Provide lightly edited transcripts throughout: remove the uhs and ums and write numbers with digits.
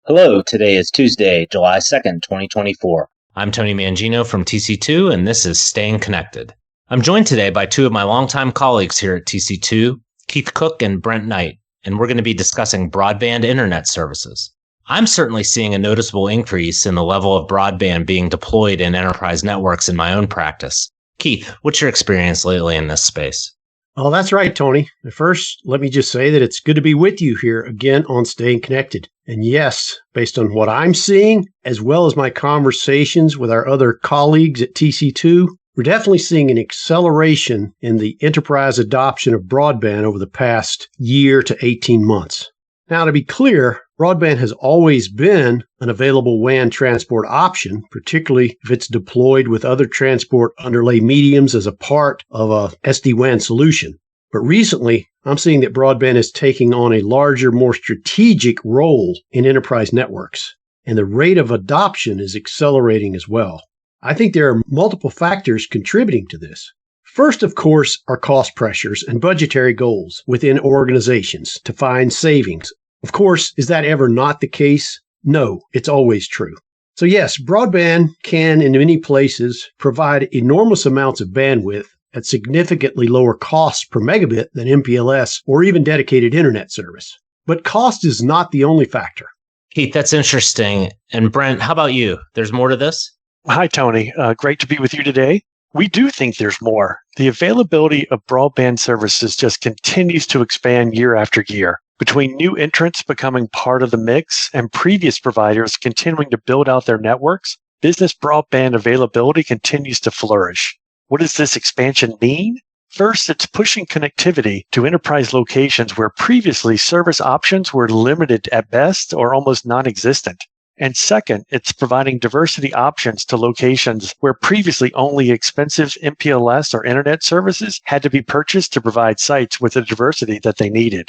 Hello, today is Tuesday, July 2nd, 2024. I'm Tony Mangino from TC2, and this is Staying Connected. I'm joined today by two of my longtime colleagues here at TC2, Keith Cook and Brent Knight, and we're going to be discussing broadband internet services. I'm certainly seeing a noticeable increase in the level of broadband being deployed in enterprise networks in my own practice. Keith, what's your experience lately in this space? Oh, that's right, Tony. First, let me just say that it's good to be with you here again on Staying Connected. And yes, based on what I'm seeing, as well as my conversations with our other colleagues at TC2, we're definitely seeing an acceleration in the enterprise adoption of broadband over the past year to 18 months. Now, to be clear, broadband has always been an available WAN transport option, particularly if it's deployed with other transport underlay mediums as a part of a SD-WAN solution. But recently, I'm seeing that broadband is taking on a larger, more strategic role in enterprise networks, and the rate of adoption is accelerating as well. I think there are multiple factors contributing to this. First, of course, are cost pressures and budgetary goals within organizations to find savings. Of course, is that ever not the case? No, it's always true. So yes, broadband can, in many places, provide enormous amounts of bandwidth at significantly lower costs per megabit than MPLS or even dedicated internet service. But cost is not the only factor. Keith, that's interesting. And Brent, how about you? There's more to this? Hi, Tony. Great to be with you today. We do think there's more. The availability of broadband services just continues to expand year after year. Between new entrants becoming part of the mix and previous providers continuing to build out their networks, business broadband availability continues to flourish. What does this expansion mean? First, it's pushing connectivity to enterprise locations where previously service options were limited at best or almost non-existent. And second, it's providing diversity options to locations where previously only expensive MPLS or internet services had to be purchased to provide sites with the diversity that they needed.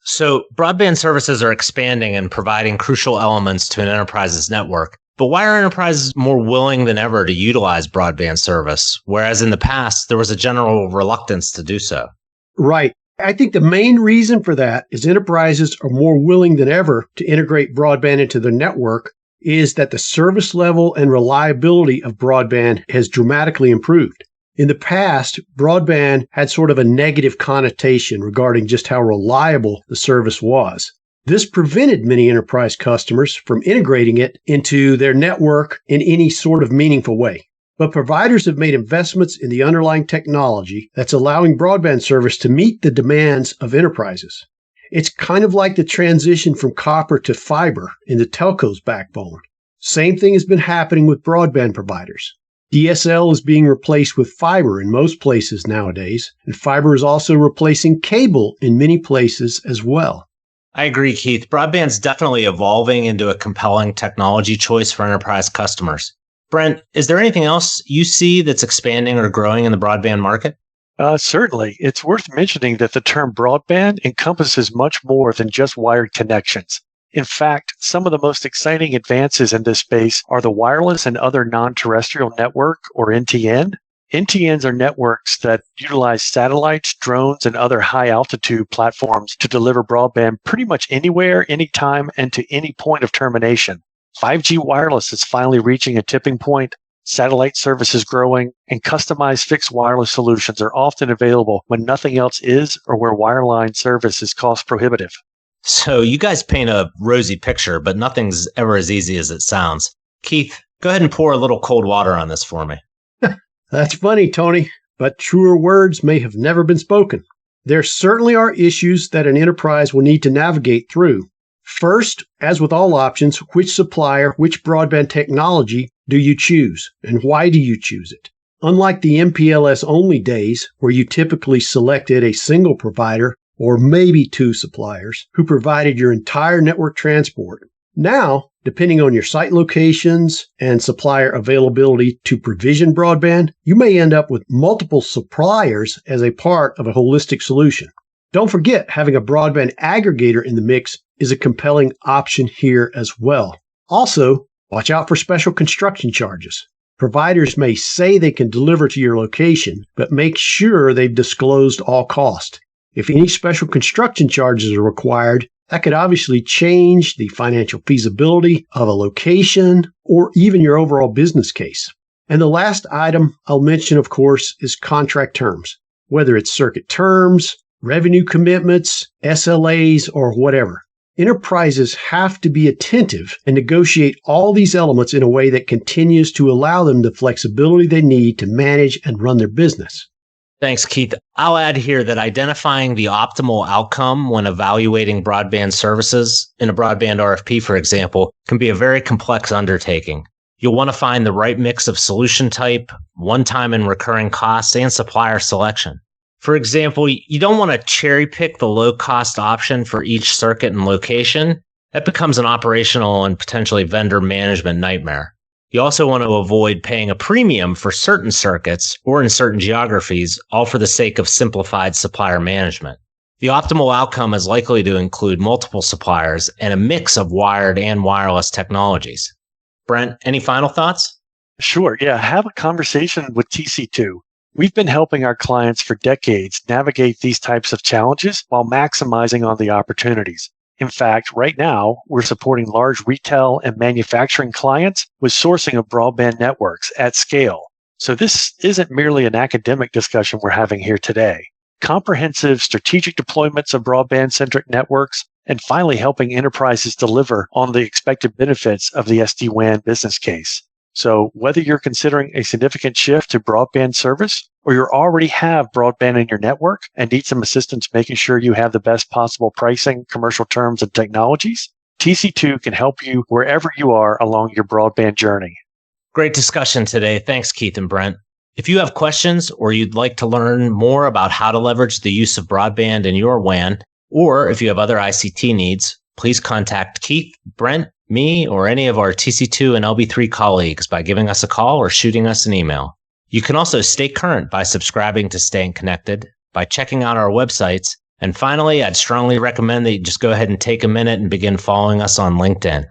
So broadband services are expanding and providing crucial elements to an enterprise's network. But why are enterprises more willing than ever to utilize broadband service, whereas in the past, there was a general reluctance to do so? Right. I think the main reason for that is enterprises are more willing than ever to integrate broadband into their network is that the service level and reliability of broadband has dramatically improved. In the past, broadband had sort of a negative connotation regarding just how reliable the service was. This prevented many enterprise customers from integrating it into their network in any sort of meaningful way. But providers have made investments in the underlying technology that's allowing broadband service to meet the demands of enterprises. It's kind of like the transition from copper to fiber in the telco's backbone. Same thing has been happening with broadband providers. DSL is being replaced with fiber in most places nowadays, and fiber is also replacing cable in many places as well. I agree, Keith. Broadband's definitely evolving into a compelling technology choice for enterprise customers. Brent, is there anything else you see that's expanding or growing in the broadband market? Certainly. It's worth mentioning that the term broadband encompasses much more than just wired connections. In fact, some of the most exciting advances in this space are the wireless and other non-terrestrial network, or NTN. NTNs are networks that utilize satellites, drones, and other high-altitude platforms to deliver broadband pretty much anywhere, anytime, and to any point of termination. 5G wireless is finally reaching a tipping point. Satellite service is growing, and customized fixed wireless solutions are often available when nothing else is or where wireline service is cost prohibitive. So you guys paint a rosy picture, but nothing's ever as easy as it sounds. Keith, go ahead and pour a little cold water on this for me. That's funny, Tony, but truer words may have never been spoken. There certainly are issues that an enterprise will need to navigate through. First, as with all options, which supplier, which broadband technology do you choose, and why do you choose it? Unlike the MPLS-only days, where you typically selected a single provider or maybe two suppliers who provided your entire network transport, now, depending on your site locations and supplier availability to provision broadband, you may end up with multiple suppliers as a part of a holistic solution. Don't forget, having a broadband aggregator in the mix is a compelling option here as well. Also, watch out for special construction charges. Providers may say they can deliver to your location, but make sure they've disclosed all cost. If any special construction charges are required, That could obviously change the financial feasibility of a location or even your overall business case. And the last item I'll mention, of course, is contract terms, whether it's circuit terms, revenue commitments, SLAs, or whatever. Enterprises have to be attentive and negotiate all these elements in a way that continues to allow them the flexibility they need to manage and run their business. Thanks, Keith. I'll add here that identifying the optimal outcome when evaluating broadband services in a broadband RFP, for example, can be a very complex undertaking. You'll want to find the right mix of solution type, one-time and recurring costs, and supplier selection. For example, you don't want to cherry pick the low-cost option for each circuit and location. That becomes an operational and potentially vendor management nightmare. You also want to avoid paying a premium for certain circuits or in certain geographies, all for the sake of simplified supplier management. The optimal outcome is likely to include multiple suppliers and a mix of wired and wireless technologies. Brent, any final thoughts? Sure. Yeah. Have a conversation with TC2. We've been helping our clients for decades navigate these types of challenges while maximizing on the opportunities. In fact, right now, we're supporting large retail and manufacturing clients with sourcing of broadband networks at scale. So this isn't merely an academic discussion we're having here today. Comprehensive strategic deployments of broadband-centric networks, and finally helping enterprises deliver on the expected benefits of the SD-WAN business case. So whether you're considering a significant shift to broadband service or you already have broadband in your network and need some assistance making sure you have the best possible pricing, commercial terms, and technologies, TC2 can help you wherever you are along your broadband journey. Great discussion today. Thanks, Keith and Brent. If you have questions or you'd like to learn more about how to leverage the use of broadband in your WAN, or if you have other ICT needs, please contact Keith, Brent, me, or any of our TC2 and LB3 colleagues by giving us a call or shooting us an email. You can also stay current by subscribing to Staying Connected, by checking out our websites, and finally, I'd strongly recommend that you just go ahead and take a minute and begin following us on LinkedIn.